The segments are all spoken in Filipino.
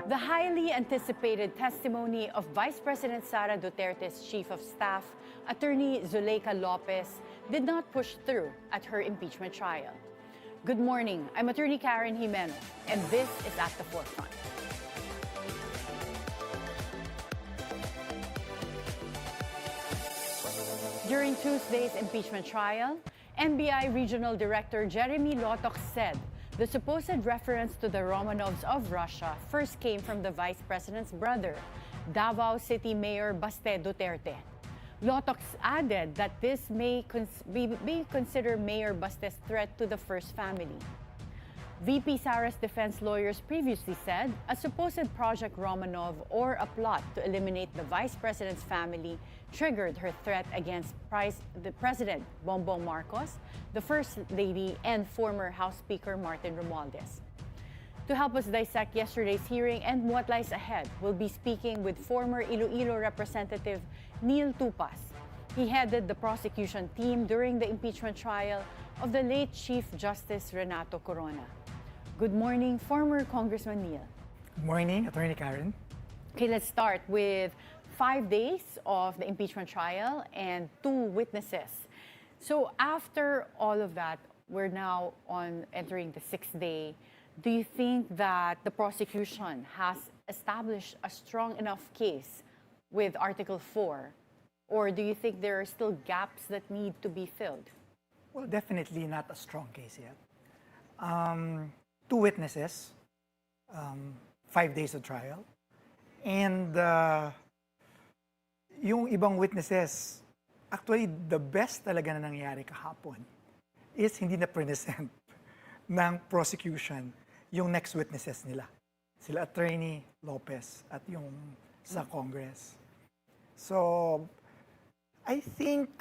The highly anticipated testimony of Vice President Sara Duterte's Chief of Staff, Attorney Zuleika Lopez, did not push through at her impeachment trial. Good morning, I'm Attorney Karen Jimeno, and this is At the Forefront. During Tuesday's impeachment trial, NBI Regional Director Jeremy Lotok said the supposed reference to the Romanovs of Russia first came from the Vice President's brother, Davao City Mayor Baste Duterte. Lotok added that this may be considered Mayor Baste's threat to the first family. VP Sara's defense lawyers previously said a supposed Project Romanov or a plot to eliminate the Vice President's family triggered her threat against the President Bongbong Marcos, the First Lady, and former House Speaker Martin Romualdez. To help us dissect yesterday's hearing and what lies ahead, we'll be speaking with former Iloilo Representative Niel Tupas. He headed the prosecution team during the impeachment trial of the late Chief Justice Renato Corona. Good morning, former Congressman Niel. Good morning, Attorney Karen. Okay, let's start with 5 days of the impeachment trial and 2 witnesses. So after all of that, we're now entering the 6th day. Do you think that the prosecution has established a strong enough case with Article 4? Or do you think there are still gaps that need to be filled? Well, definitely not a strong case yet. 2 witnesses, 5 days of trial, and yung ibang witnesses, actually the best talaga na nangyari kahapon is hindi na present ng prosecution yung next witnesses nila. Sila Attorney Lopez at yung sa Congress. So, I think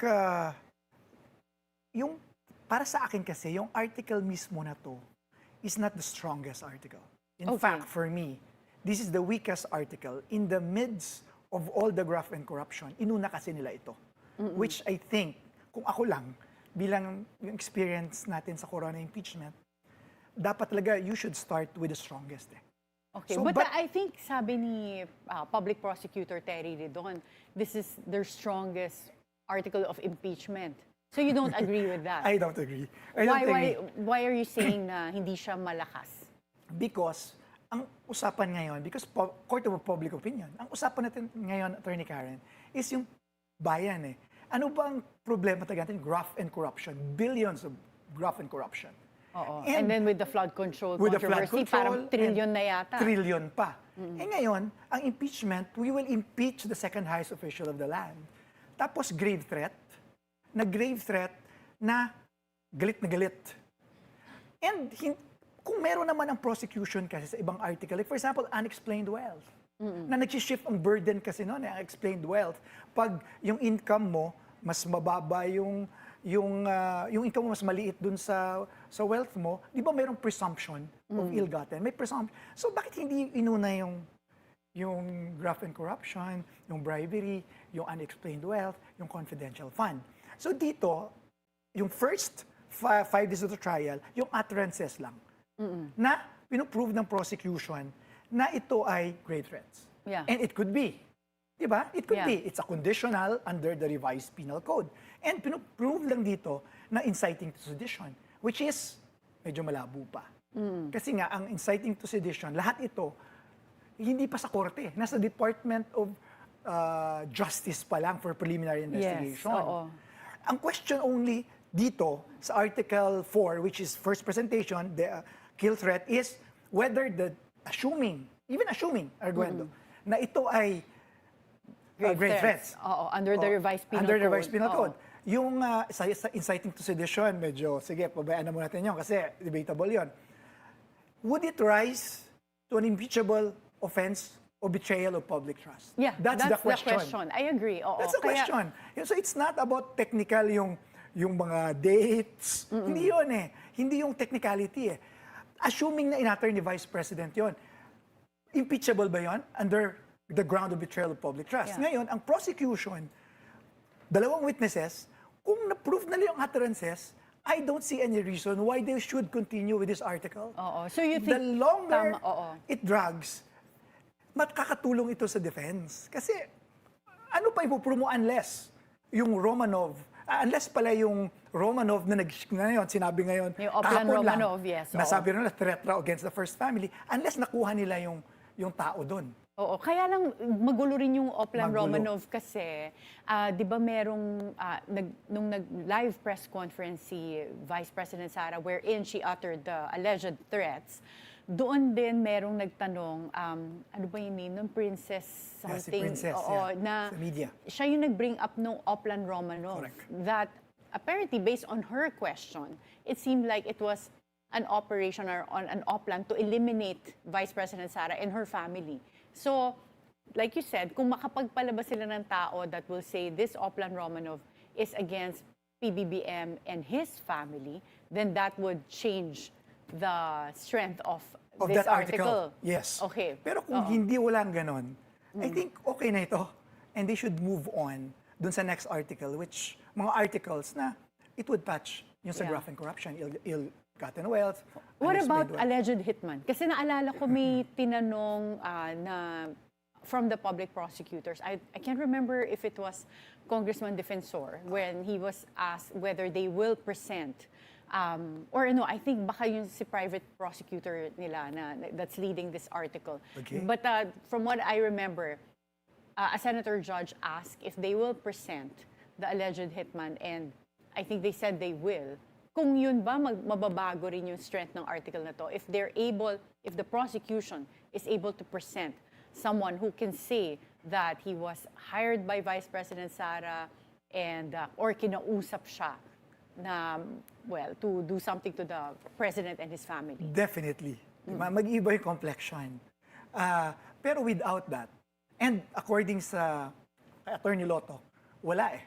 yung para sa akin kasi, yung article mismo na to is not the strongest article. In fact, for me, this is the weakest article. In the midst of all the graft and corruption, inuna kasi nila ito. Which I think, kung ako lang, bilang yung experience natin sa Corona impeachment, dapat talaga you should start with the strongest. Okay, so, but I think sabi ni Public Prosecutor Terry Ridon, this is their strongest article of impeachment. So you don't agree with that? I don't agree. Why are you saying na hindi siya malakas? Because ang usapan ngayon, because Court of Public Opinion, ang usapan natin ngayon, Attorney Karen, is yung bayan . Ano ba ang problema talaga natin? Graft and corruption. Billions of graft and corruption. Oo. And then with the flood control controversy, parang trillion na yata. Trillion pa. Ngayon, ang impeachment, we will impeach the second highest official of the land. Tapos grave threat na galit na galit. And kung meron naman ang prosecution kasi sa ibang article, like for example, unexplained wealth, na nag-shift ang burden kasi noon, unexplained wealth. Pag yung income mo, mas mababa yung income mo mas maliit dun sa wealth mo, di ba mayroong presumption of ill-gotten? May presumption. So bakit hindi inuna yung graft and corruption, yung bribery, yung unexplained wealth, yung confidential fund? So dito, yung first 5 days of the trial, yung utterances lang, na pinoprove ng prosecution na ito ay grave threats. Yeah. And it could be. Diba? It could be. It's a conditional under the revised penal code. And pinoprove lang dito na inciting to sedition, which is medyo malabo pa. Kasi nga, ang inciting to sedition, lahat ito, hindi pa sa korte. Nasa Department of Justice pa lang for preliminary investigation. Yes, Ang question only dito sa Article 4, which is first presentation, the kill threat, is whether even assuming, arguendo, na ito ay grave threats. Under the revised penal code. Under the revised penal code. Yung sa inciting to sedition, medyo, sige, pabayaan na muna natin yun kasi debatable yun. Would it rise to an impeachable offense or betrayal of public trust? Yeah, that's the question. I agree. That's the question. So it's not about technical yung mga dates. Hindi yun Hindi yung technicality Assuming na in-utter ni Vice President yon, impeachable ba yon under the ground of betrayal of public trust? Yeah. Ngayon, ang prosecution, 2 witnesses, kung na-prove na yung utterances, I don't see any reason why they should continue with this article. So you think the longer it drags, makakatulong ito sa defense. Kasi ano pa ipopromo unless yung Romanov, unless pala yung Romanov na ngayon, sinabi ngayon, Yung Oplan kahapon lang, Romanov, yes, oo. nasabi rin na threat raw against the first family, unless nakuha nila yung tao doon. Oo, kaya lang magulo rin yung Oplan Magulo. Romanov kasi, 'di ba merong nung nag-live press conference si Vice President Sara wherein she uttered the alleged threats. Doon din merong nagtanong, ano ba yung name ng princess something? Yeah, si princess, Oo, yeah, na sa media. siya yung nag-bring up nung Oplan Romanov. Correct. That apparently based on her question, it seemed like it was an operation or on an Oplan to eliminate Vice President Sara and her family. So, like you said, kung makapagpalabas sila ng tao that will say this Oplan Romanov is against PBBM and his family, then that would change the strength of this That article. Yes. Okay. Pero kung hindi walang ganon, I think okay na ito. And they should move on dun sa next article, which mga articles na it would patch yung sa Yeah. graft and corruption, ill-gotten wealth. What about unexplained wealth. alleged hitman? Kasi naalala ko may tinanong na from the public prosecutors. I can't remember if it was Congressman Defensor when he was asked whether they will present or no, I think baka yung si private prosecutor nila that's leading this article. Okay. But from what I remember, a senator judge asked if they will present the alleged hitman and I think they said they will. Kung yun ba, mababago rin yung strength ng article na to. If they're able, if the prosecution is able to present someone who can say that he was hired by Vice President Sara and or kinausap siya na, well, to do something to the president and his family. Definitely. Diba? Mag-iba yung complexion. Pero without that, and according sa Attorney Lotto, wala eh.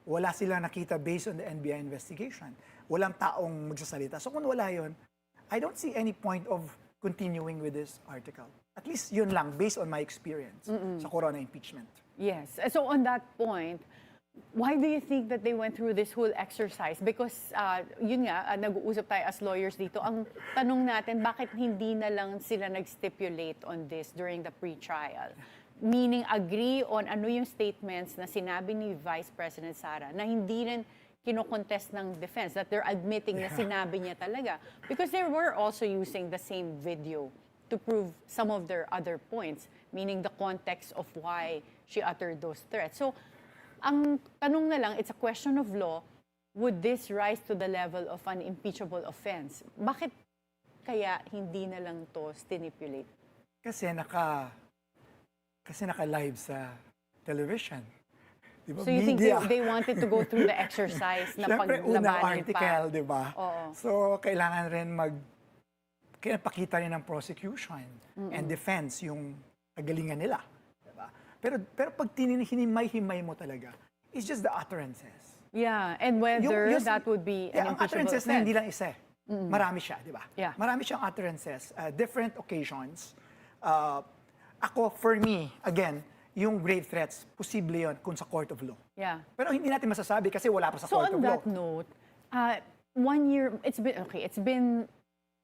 Wala silang nakita based on the NBI investigation. Walang taong magsasalita. So kung wala yun, I don't see any point of continuing with this article. At least yun lang, based on my experience sa Corona impeachment. Yes. So on that point, why do you think that they went through this whole exercise? Because yun nga, nag-uusap tayo as lawyers dito. Ang tanong natin, bakit hindi na lang sila nag-stipulate on this during the pre-trial? Meaning agree on ano yung statements na sinabi ni Vice President Sara na hindi rin kino-contest ng defense, that they're admitting na sinabi niya talaga. Because they were also using the same video to prove some of their other points, meaning the context of why she uttered those threats. So, ang tanong na lang, it's a question of law, would this rise to the level of an impeachable offense? Bakit kaya hindi na lang to stipulate? Kasi naka-live sa television. Diba? So you think Media. they wanted to go through the exercise na Siyempre, unang paglabanan article, pa? di ba? Oo. So, kailangan rin pakita rin ng prosecution and defense yung kagalingan nila. Diba? Pero pag hinimay-himay mo talaga, it's just the utterances. Yeah, and whether that would be an ang impeachable utterances na offense. hindi lang isa. Marami siya, di ba? Yeah. Marami siyang utterances, different occasions. Ako, for me, again, yung grave threats, posible yun kung sa court of law. Yeah. Pero hindi natin masasabi kasi wala pa sa So court on of law. that note, 1 year, it's been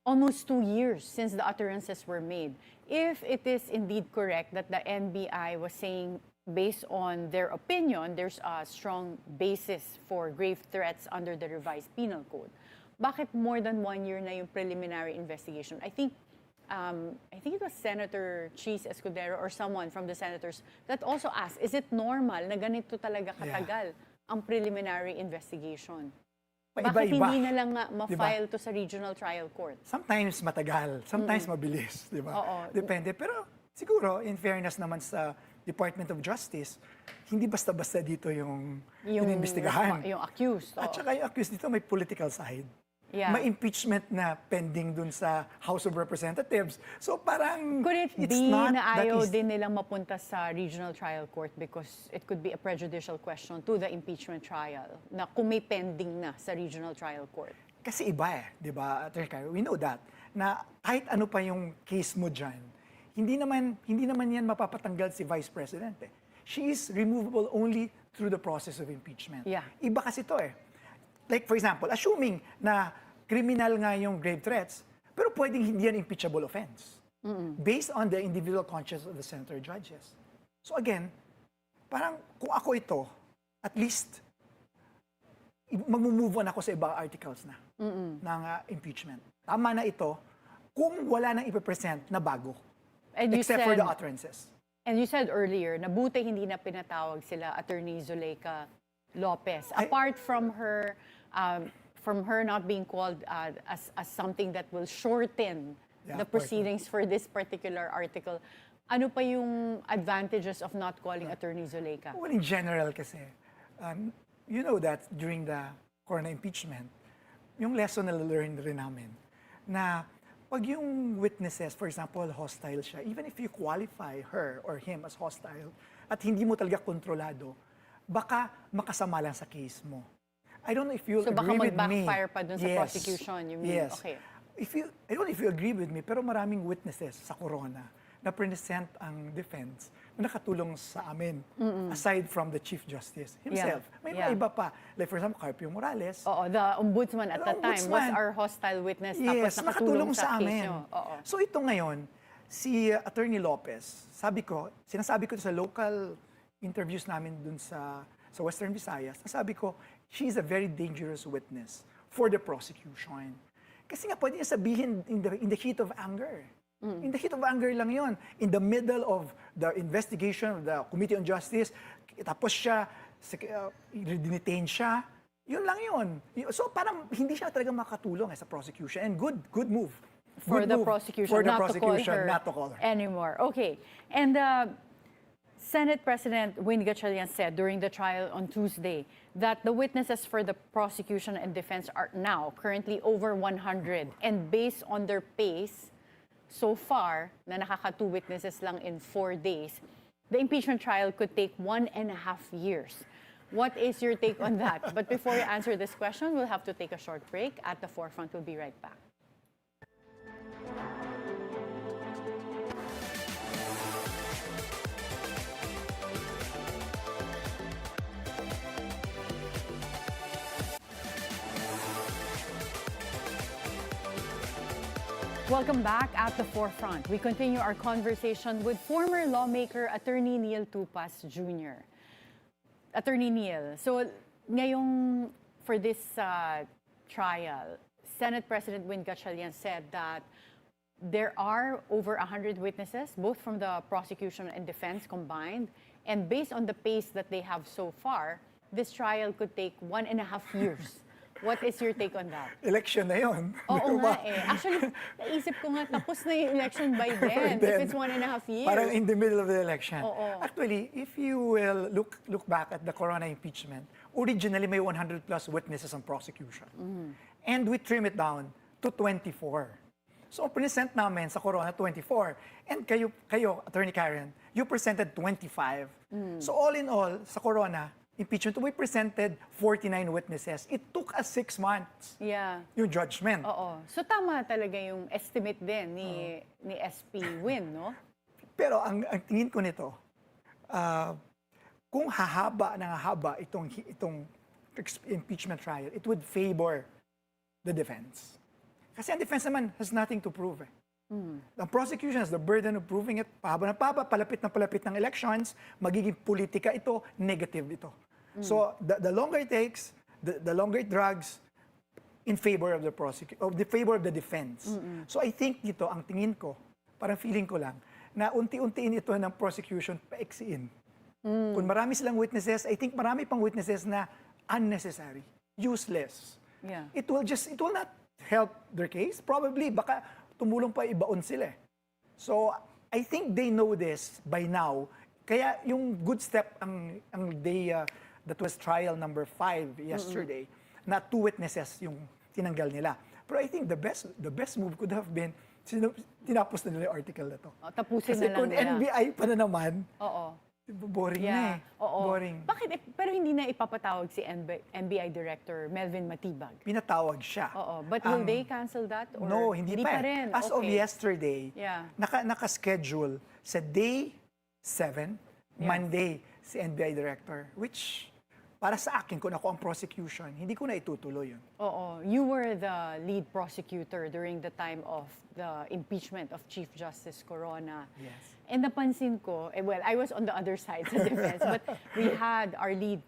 almost 2 years since the utterances were made. If it is indeed correct that the NBI was saying, based on their opinion, there's a strong basis for grave threats under the revised penal code, bakit more than 1 year na yung preliminary investigation? I think it was Senator Cheese Escudero or someone from the senators that also asked, is it normal na ganito talaga katagal ang preliminary investigation? Bakit Iba-iba. hindi na lang nga ma-file to sa regional trial court? Sometimes matagal, sometimes mabilis, di ba? Oo. Depende. Pero siguro, in fairness naman sa Department of Justice, hindi basta-basta dito yung inimbestigahan. Yung accused. At oo. saka yung accused dito may political side. Yeah. May impeachment na pending dun sa House of Representatives. So parang Could it it's be not na that ayaw easy. din nilang mapunta sa regional trial court because it could be a prejudicial question to the impeachment trial na kung may pending na sa regional trial court? Kasi iba eh, di ba, Atty. Caro? We know that, na kahit ano pa yung case mo dyan, hindi naman yan mapapatanggal si Vice President eh. She is removable only through the process of impeachment. Yeah. Iba kasi to eh. Like for example, assuming na criminal nga yung grave threats, pero pwedeng hindi yan impeachable offense. based on the individual conscience of the senator judges. So again, parang kung ako ito, at least mag-move on ako sa ibang articles na ng impeachment. Tama na ito kung wala nang ipipresent na bago. Except for the utterances. And you said earlier, na buti hindi na pinatawag sila Attorney Zuleika Lopez. Apart from her not being called as something that will shorten the proceedings for this particular article, ano pa yung advantages of not calling Attorney Zuleika? Well, in general kasi, you know that during the Corona impeachment, yung lesson na learn rin namin, na pag yung witnesses, for example, hostile siya, even if you qualify her or him as hostile, at hindi mo talaga kontrolado, baka makasama lang sa case mo. I don't know if you'll agree with me. So baka mag-backfire pa dun sa prosecution, you mean? Yes. Okay. I don't know if you agree with me, pero maraming witnesses sa Corona na present ang defense na nakatulong sa amin, aside from the Chief Justice himself. May mga iba pa. Like for example, Carpio Morales. Oo, the ombudsman at that time was our hostile witness. Yes, tapos nakatulong sa amin. case nyo. So ito ngayon, si Attorney Lopez, sinasabi ko sa local interviews namin dun sa Western Visayas, nasabi ko, she's a very dangerous witness for the prosecution. Kasi nga pwede niya sabihin in the heat of anger. In the heat of anger lang yon. In the middle of the investigation of the Committee on Justice, tapos siya, dinitain siya, yun lang yun. So parang hindi siya talaga makatulong sa prosecution. And good move. For the prosecution, not to call her anymore. Okay. And Senate President Win Gatchalian said during the trial on Tuesday that the witnesses for the prosecution and defense are now currently over 100. And based on their pace, so far, na nakaka-2 witnesses lang in 4 days, the impeachment trial could take 1.5 years. What is your take on that? But before you answer this question, we'll have to take a short break. At the Forefront, we'll be right back. Welcome back at the Forefront. We continue our conversation with former lawmaker Attorney Niel Tupas Jr. Attorney Niel, so ngayong for this trial, Senate President Win Gatchalian said that there are over 100 witnesses, both from the prosecution and defense combined, and based on the pace that they have so far, this trial could take 1.5 years. What is your take on that? Election na yun. Oo nga eh. Actually, naisip ko nga, tapos na yung election by then, if it's 1.5 years. Parang in the middle of the election. Oo. Actually, if you will look back at the Corona impeachment, originally may 100 plus witnesses on prosecution. And we trim it down to 24. So, present namin sa Corona 24. And kayo, Attorney Karen, you presented 25. So, all in all, sa Corona, impeachment, we presented 49 witnesses. It took us 6 months. Yeah. Yung judgment. Oo. So tama talaga yung estimate din ni SP Win, no? Pero ang tingin ko nito, kung hahaba itong impeachment trial, it would favor the defense. Kasi ang defense naman has nothing to prove. Ang prosecution has the burden of proving it. Pahaba na pahaba, palapit ng elections, magiging politika ito, negative ito. So the longer it takes, the longer it drags in favor of the defense. So I think dito, ang tingin ko, parang feeling ko lang, na unti-untiin ito ng prosecution paiksiin. Kung marami silang witnesses, I think marami pang witnesses na unnecessary, useless. Yeah. It will not help their case. Probably, baka tumulong pa ibaon sila. So, I think they know this by now. Kaya yung good step ang day that was trial number 5 yesterday, na 2 witnesses yung tinanggal nila. Pero I think the best move could have been tinapos na nila yung article na to. Tapusin Kasi na lang kung nila. NBI pa na naman, boring na eh. Oo. Boring. Bakit? Pero hindi na ipapatawag si NBI Director Melvin Matibag. Pinatawag siya. Oo. But will they cancel that? Or No, hindi pa rin. As of yesterday, naka-schedule sa day 7, Monday, si NBI Director, which para sa akin, kung ako ang prosecution, hindi ko na itutuloy yun. Oo. You were the lead prosecutor during the time of the impeachment of Chief Justice Corona. Yes. And napansin ko, well, I was on the other side sa defense, but we had our lead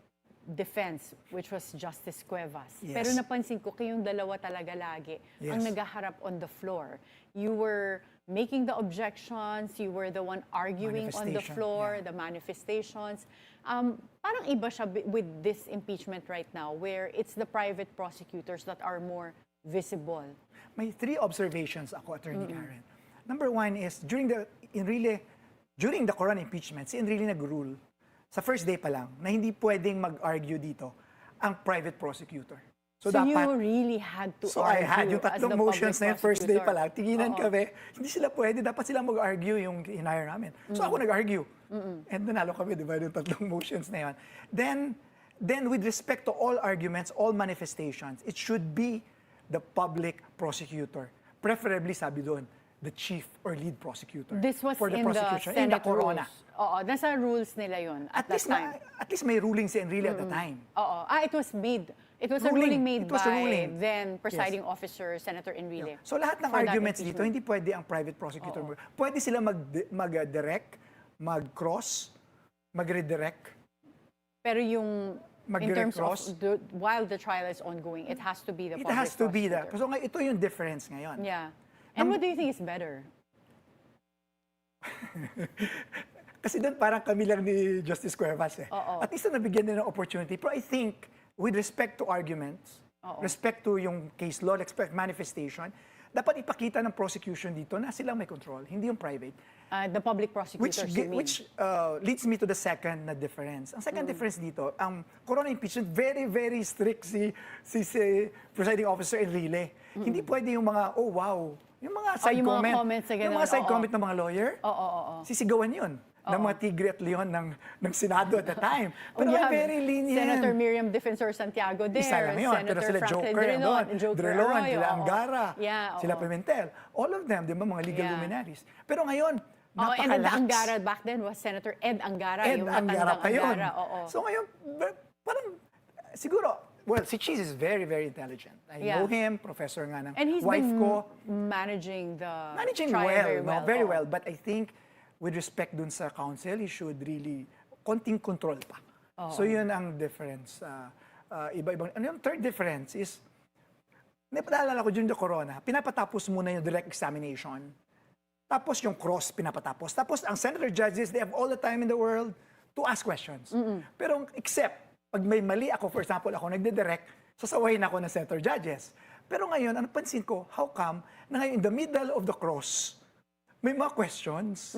defense, which was Justice Cuevas. Yes. Pero napansin ko, kayong dalawa talaga lagi ang nagaharap on the floor. You were making the objections, you were the one arguing on the floor, the manifestations. Parang iba siya with this impeachment right now, where it's the private prosecutors that are more visible. May 3 observations ako, Attorney Karen. Number 1 is, during the Corona impeachment, si Enrile nag-rule sa first day pa lang na hindi pwedeng mag-argue dito ang private prosecutor. So dapat, you really had to argue. So I had yung tatlong motions na yung first day pa lang. Tinginan kami, hindi sila pwede. Dapat sila mag-argue yung hinire namin. So ako nag-argue. And nanalo kami, di ba, yung tatlong motions na yun. Then with respect to all arguments, all manifestations, it should be the public prosecutor. Preferably, sabi doon, the chief or lead prosecutor. This was for the in prosecution, the Senate in the Corona. rules. Oo, nasa rules nila yun at that time. At least may ruling si Enrile at the time. Oo. It was made. It was a ruling made by then presiding officer, Senator Enrile. So lahat ng arguments dito, hindi pwede ang private prosecutor. Pwede sila mag-direct, mag-cross, mag-redirect. Pero yung in terms cross, of while the trial is ongoing, it has to be the public prosecutor. It has to be that. prosecutor. So ito yung difference ngayon. Yeah. And what do you think is better? Kasi doon parang kami lang ni Justice Cuevas eh. At least na nabigyan din ng opportunity. Pero I think, with respect to arguments, respect to yung case law, respect manifestation, dapat ipakita ng prosecution dito na silang may control, hindi yung private. The public prosecutors, Which leads me to the second na difference. Ang second difference dito, ang Corona impeachment, very, very strict si presiding officer Enrile. Hindi pwede yung mga, oh wow, yung mga side yung comment. Mga comments na yung mga side comment ng mga lawyer, sisigawan yun. Ng mga Tigre at Leon ng Senado at the time. Pero very lenient. Senator Miriam Defensor Santiago there. Isa lang yun. Pero sila Joker doon. Drilon, sila Angara, sila Pimentel. All of them, di ba, mga legal luminaries. Pero ngayon, napakalax. And the Angara back then was Senator Ed Angara. Ed Angara pa yun. So ngayon, parang, siguro, well, si Cheese is very, very intelligent. I know him, professor nga ng wife ko. Managing the trial very well. But I think, with respect dun sa counsel, he should really konting control pa. So yun ang difference. Iba-ibang. Ano yung third difference is, may paalala ko during the Corona, pinapatapos muna yung direct examination. Tapos yung cross pinapatapos. Tapos ang senator judges, they have all the time in the world to ask questions. Pero except, pag may mali ako, for example, ako nagde-direct, sasawayin ako ng senator judges. Pero ngayon, ano pansin ko, how come, na ngayon in the middle of the cross, may mga questions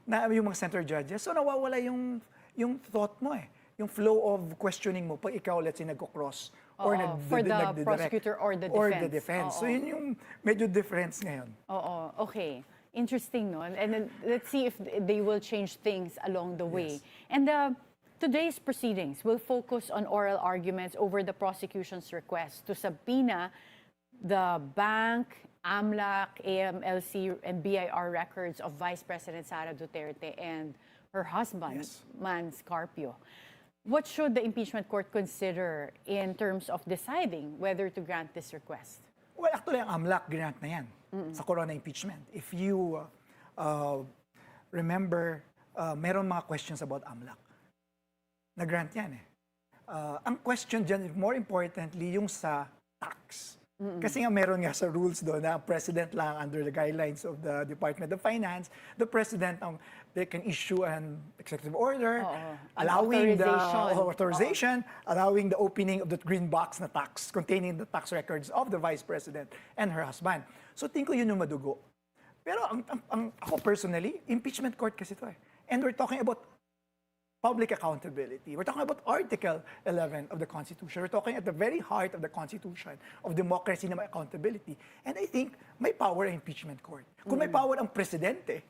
na yung mga center judges. So nawawala yung thought mo eh. Yung flow of questioning mo pag ikaw, let's say, nagko-cross. Or for the prosecutor or the defense. Or the defense. So yun yung medyo difference ngayon. Okay. Interesting, no? And then let's see if they will change things along the way. And today's proceedings will focus on oral arguments over the prosecution's request to subpoena the bank, AMLAC, AMLC, and BIR records of Vice President Sara Duterte and her husband, Man Scarpio. What should the impeachment court consider in terms of deciding whether to grant this request? Well, actually, ang AMLAC grant na yan sa Corona impeachment. If you remember, meron mga questions about AMLAC. Na-grant yan eh. Ang question dyan, more importantly, yung sa tax. Kasi nga meron nga sa rules doon na president lang under the guidelines of the Department of Finance, the president, they can issue an executive order allowing the authorization, allowing the opening of the green box na tax containing the tax records of the vice president and her husband. So tingin ko yun yung madugo. Pero ako personally, impeachment court kasi ito eh. And we're talking about public accountability. We're talking about Article 11 of the Constitution. We're talking at the very heart of the Constitution of democracy na may accountability. And I think may power ang impeachment court. Kung may power ang presidente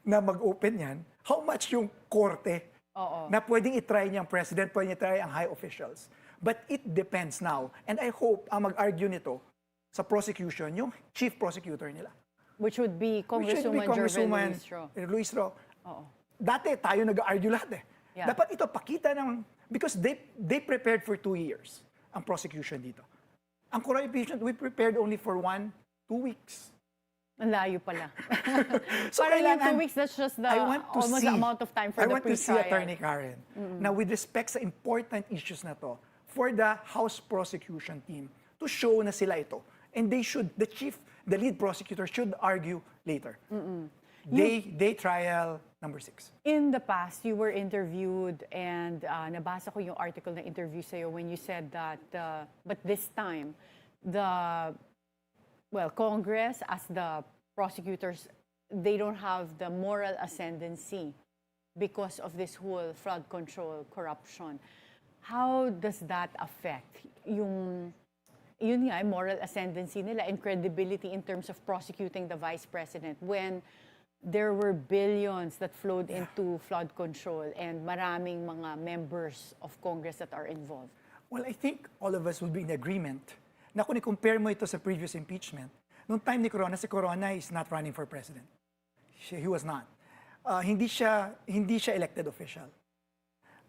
na mag-open yan, how much yung korte na pwedeng itry niyang president, pwedeng itry ang high officials. But it depends now. And I hope ang mag-argue nito sa prosecution, yung chief prosecutor nila. Which would be Congresswoman Luis Ro. Dati tayo nag-argue lahat eh. Dapat ito pakita ng Because they prepared for 2 years ang prosecution dito. Ang Corona impeachment, we prepared only for 1-2 weeks. Ang layo pala. So Parang yung kailangan, 2 weeks, that's just the I want to almost see, the amount of time for I the want to see pre-trial. Attorney Karen. Now, with respect sa important issues na to, for the House prosecution team to show na sila ito. And they should, the lead prosecutor should argue later. Day trial number 6. In the past, you were interviewed and nabasa ko yung article na interview sa'yo when you said that, but this time, Congress, as the prosecutors, they don't have the moral ascendancy because of this whole flood control corruption. How does that affect yung moral ascendancy nila and credibility in terms of prosecuting the Vice President when there were billions that flowed into flood control and maraming mga members of Congress that are involved? Well, I think all of us will be in agreement na kung i-compare mo ito sa previous impeachment, nung time ni Corona, si Corona is not running for president. He was not. Hindi siya elected official.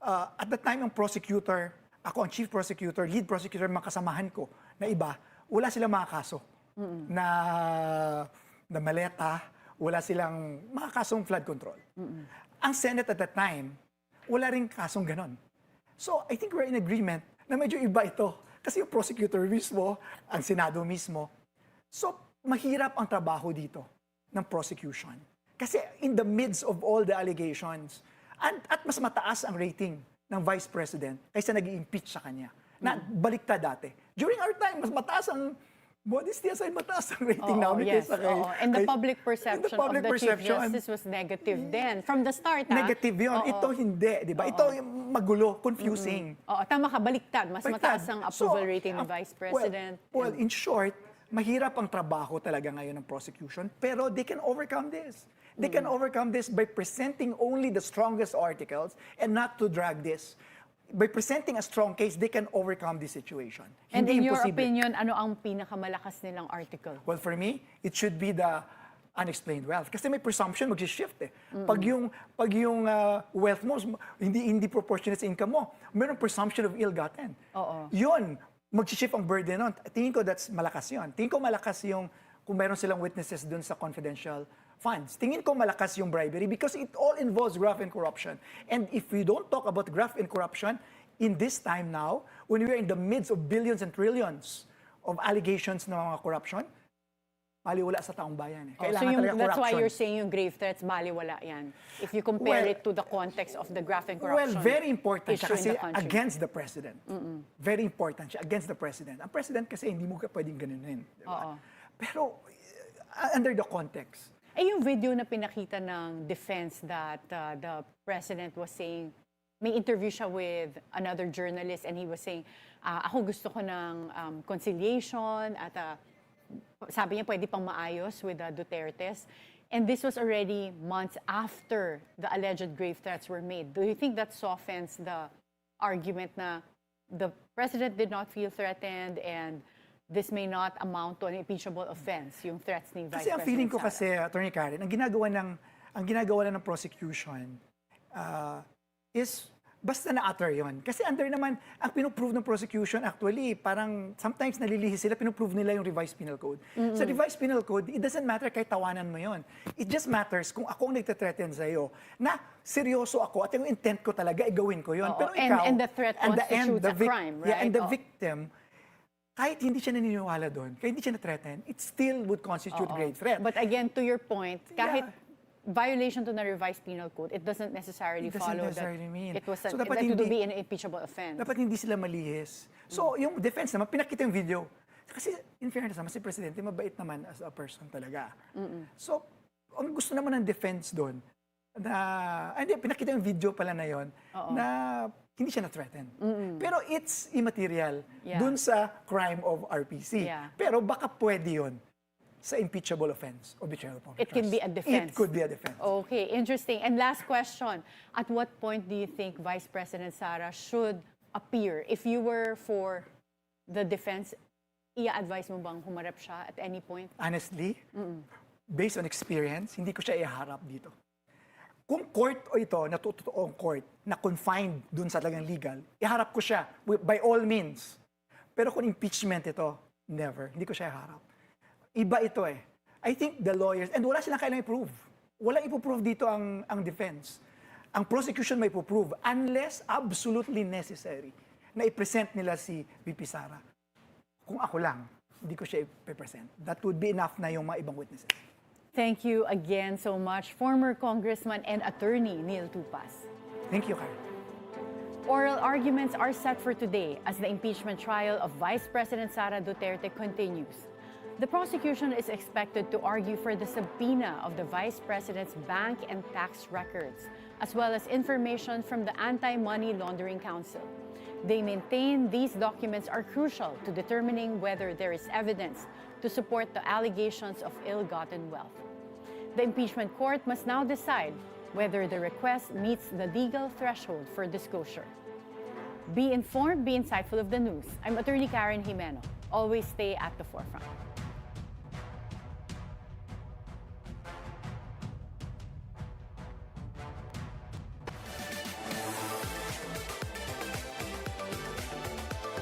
At the time, ang prosecutor, ako ang chief prosecutor, lead prosecutor, makasamahan ko na iba, wala silang mga kaso na maleta, wala silang mga kasong flood control. Ang Senate at that time, wala rin kasong ganon. So, I think we're in agreement na medyo iba ito. Kasi yung prosecutor mismo, ang Senado mismo. So, mahirap ang trabaho dito ng prosecution. Kasi in the midst of all the allegations, at mas mataas ang rating ng Vice President kaysa nag-i-impeach sa kanya. Na baliktad dati. During our time, mas mataas ang modesty aside, mataas ang rating namin kaysa kay... And the public perception of the Chief Justice was negative then. From the start, Negative yun. Ito hindi, di ba? Ito yung magulo, confusing. Tama ka, baliktad. Mas Baliktad. mataas ang approval rating ng Vice President. Well, in short, mahirap ang trabaho talaga ngayon ng prosecution, pero they can overcome this. They can overcome this by presenting only the strongest articles and not to drag this. By presenting a strong case, they can overcome this situation. And Hindi in your imposible. opinion, ano ang pinakamalakas nilang article? Well, for me, it should be the unexplained wealth. Kasi may presumption, mag-shift eh. Pag yung wealth mo, hindi proportionate sa income mo, mayroong presumption of ill-gotten. Yun, mag-shift ang burden nun. Tingin ko that's malakas yun. Tingin ko malakas yung kung meron silang witnesses dun sa confidential funds. Tingin ko malakas yung bribery because it all involves graft and corruption. And if we don't talk about graft and corruption in this time now, when we are in the midst of billions and trillions of allegations ng mga corruption, baliwala sa taong bayan. Kailangan talaga that's why corruption. you're saying yung grave threats, baliwala yan. If you compare it to the context of the graft and corruption Well, very important siya issue in kasi the country. against the president. Very important siya against the president. Ang president kasi hindi mo ka pwedeng ganunin. Diba? Pero under the context. Yung video na pinakita ng defense that the president was saying, may interview siya with another journalist and he was saying, ako gusto ko ng conciliation at sabi niya pwede pang maayos with the Dutertes. And this was already months after the alleged grave threats were made. Do you think that softens the argument na the president did not feel threatened and this may not amount to an impeachable offense, yung threats ni Vice Kasi ang feeling ko President Sara? kasi, Attorney Karen, ang ginagawa lang ng prosecution is basta na-utter yun. Kasi under naman, ang pinoprove ng prosecution actually, parang sometimes nalilihis sila, pinoprove nila yung revised penal code. Sa revised penal code, it doesn't matter kahit tawanan mo yun. It just matters kung ako ang nagtathreaten sa'yo, na seryoso ako at yung intent ko talaga, gawin ko yun. Pero ikaw, and the threat constitutes a crime, right? Yeah, and the victim, kahit hindi siya naniniwala doon, kahit hindi siya na-threaten, it still would constitute grave threat. But again, to your point, kahit violation to the revised penal code, it doesn't necessarily follow that mean. it was So that dapat would hindi- be an impeachable offense. Dapat hindi sila malihis. So, yung defense naman, pinakita yung video. Kasi, in fairness naman, si Presidente, mabait naman as a person talaga. So, ang gusto naman ng defense doon, hindi, pinakita yung video pala na yon na hindi siya na-threaten. Pero it's immaterial dun sa crime of RPC. Yeah. Pero baka pwede yun sa impeachable offense of betrayal of public It can trust. be a defense. It could be a defense. Okay, interesting. And last question, at what point do you think Vice President Sara should appear? If you were for the defense, i-advise mo bang humarap siya at any point? Honestly, based on experience, hindi ko siya iharap dito. Kung court o ito, na totoong court, na confined dun sa talagang legal, iharap ko siya by all means. Pero kung impeachment ito, never. Hindi ko siya iharap. Iba ito eh. I think the lawyers, and wala silang kailangang i-prove. Walang ipoprove dito ang defense. Ang prosecution may ipoprove unless absolutely necessary na i-present nila si VP Sara. Kung ako lang, hindi ko siya i-present. That would be enough na yung mga ibang witnesses. Thank you again so much, former Congressman and Attorney Niel Tupas. Thank you, Karen. Oral arguments are set for today as the impeachment trial of Vice President Sara Duterte continues. The prosecution is expected to argue for the subpoena of the Vice President's bank and tax records, as well as information from the Anti-Money Laundering Council. They maintain these documents are crucial to determining whether there is evidence to support the allegations of ill-gotten wealth. The impeachment court must now decide whether the request meets the legal threshold for disclosure. Be informed, be insightful of the news. I'm Attorney Karen Jimeno. Always stay at the forefront.